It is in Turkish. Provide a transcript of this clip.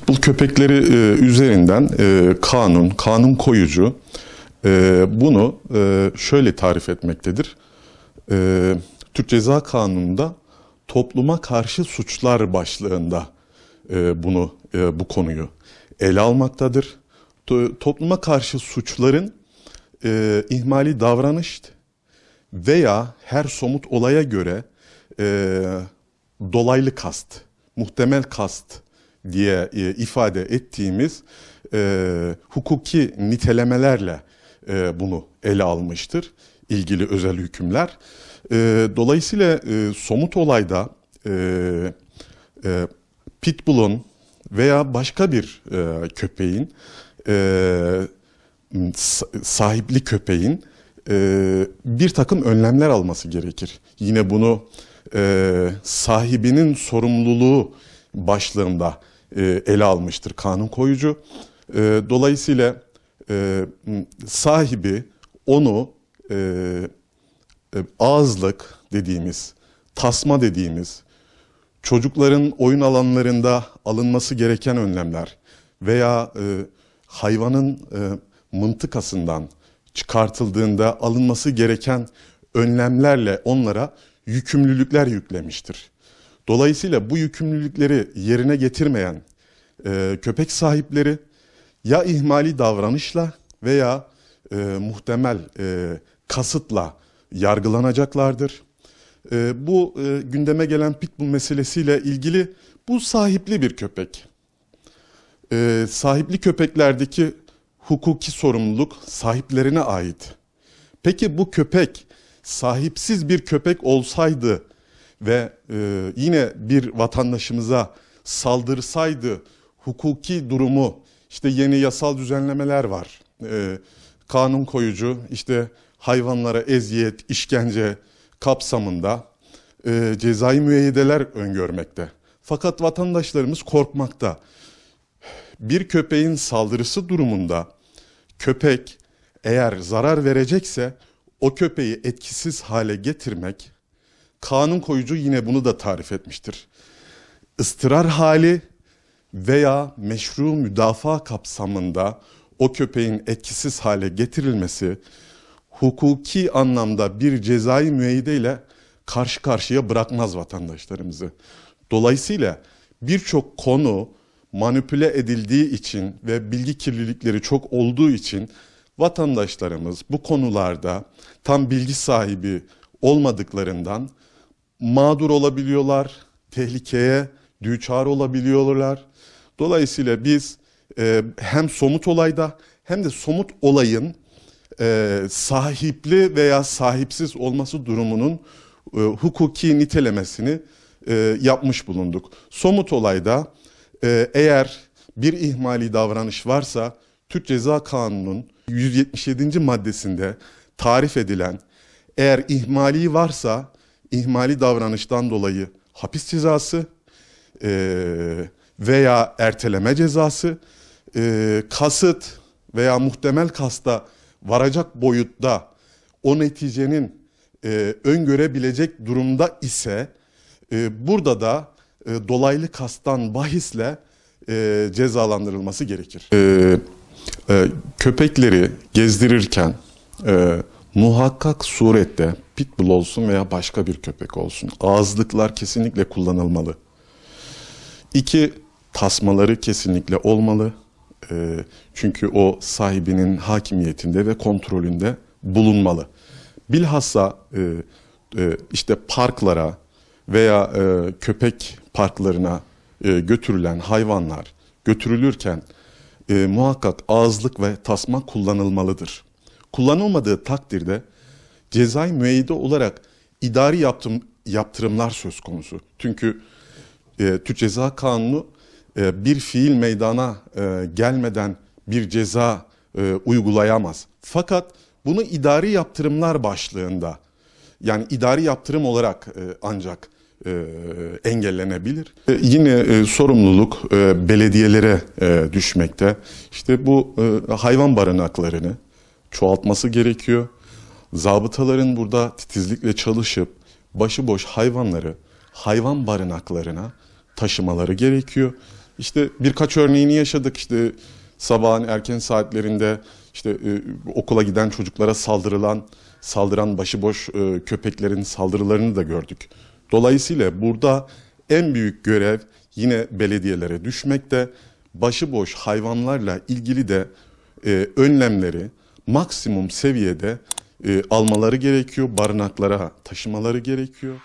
Pitbull köpekleri üzerinden kanun koyucu bunu şöyle tarif etmektedir. Türk Ceza Kanunu'nda topluma karşı suçlar başlığında bu konuyu ele almaktadır. Topluma karşı suçların ihmali davranış veya her somut olaya göre dolaylı kast, muhtemel kast diye ifade ettiğimiz hukuki nitelemelerle bunu ele almıştır ilgili özel hükümler. Dolayısıyla somut olayda Pitbull'un veya başka bir köpeğin, sahipli köpeğin bir takım önlemler alması gerekir. Yine bunu sahibinin sorumluluğu başlığında ele almıştır kanun koyucu. Dolayısıyla sahibi onu ağızlık dediğimiz, tasma dediğimiz, çocukların oyun alanlarında alınması gereken önlemler veya hayvanın mıntıkasından çıkartıldığında alınması gereken önlemlerle onlara yükümlülükler yüklemiştir. Dolayısıyla bu yükümlülükleri yerine getirmeyen köpek sahipleri ya ihmali davranışla veya muhtemel kasıtla yargılanacaklardır. Bu gündeme gelen Pitbull meselesiyle ilgili bu sahipli bir köpek. Sahipli köpeklerdeki hukuki sorumluluk sahiplerine ait. Peki bu köpek sahipsiz bir köpek olsaydı ve yine bir vatandaşımıza saldırsaydı hukuki durumu, işte yeni yasal düzenlemeler var. Kanun koyucu işte hayvanlara eziyet, işkence kapsamında cezai müeyyideler öngörmekte. Fakat vatandaşlarımız korkmakta. Bir köpeğin saldırısı durumunda köpek eğer zarar verecekse o köpeği etkisiz hale getirmek, kanun koyucu yine bunu da tarif etmiştir. Istırar hali veya meşru müdafaa kapsamında o köpeğin etkisiz hale getirilmesi, hukuki anlamda bir cezai müeyyide ile karşı karşıya bırakmaz vatandaşlarımızı. Dolayısıyla birçok konu manipüle edildiği için ve bilgi kirlilikleri çok olduğu için vatandaşlarımız bu konularda tam bilgi sahibi olmadıklarından mağdur olabiliyorlar, tehlikeye düçar olabiliyorlar. Dolayısıyla biz hem somut olayda hem de somut olayın sahipli veya sahipsiz olması durumunun hukuki nitelemesini yapmış bulunduk. Somut olayda eğer bir ihmali davranış varsa Türk Ceza Kanunu'nun 177. maddesinde tarif edilen, eğer ihmali varsa ihmali davranıştan dolayı hapis cezası veya erteleme cezası, kasıt veya muhtemel kasta varacak boyutta o neticenin öngörebilecek durumda ise burada da dolaylı kastan bahisle cezalandırılması gerekir. Köpekleri gezdirirken muhakkak surette pitbull olsun veya başka bir köpek olsun ağızlıklar kesinlikle kullanılmalı. 2, tasmaları kesinlikle olmalı. Çünkü o sahibinin hakimiyetinde ve kontrolünde bulunmalı. Bilhassa işte parklara veya köpek parklarına götürülen hayvanlar götürülürken muhakkak ağızlık ve tasma kullanılmalıdır. Kullanılmadığı takdirde cezai müeyyide olarak idari yaptırımlar söz konusu. Çünkü Türk Ceza Kanunu bir fiil meydana gelmeden bir ceza uygulayamaz. Fakat bunu idari yaptırımlar başlığında, yani idari yaptırım olarak ancak engellenebilir. Yine sorumluluk belediyelere düşmekte. İşte bu hayvan barınaklarını çoğaltması gerekiyor. Zabıtaların burada titizlikle çalışıp başıboş hayvanları hayvan barınaklarına taşımaları gerekiyor. İşte birkaç örneğini yaşadık. İşte sabahın erken saatlerinde işte okula giden çocuklara saldıran başıboş köpeklerin saldırılarını da gördük. Dolayısıyla burada en büyük görev yine belediyelere düşmekte. Başıboş hayvanlarla ilgili de önlemleri maksimum seviyede almaları gerekiyor, barınaklara taşımaları gerekiyor.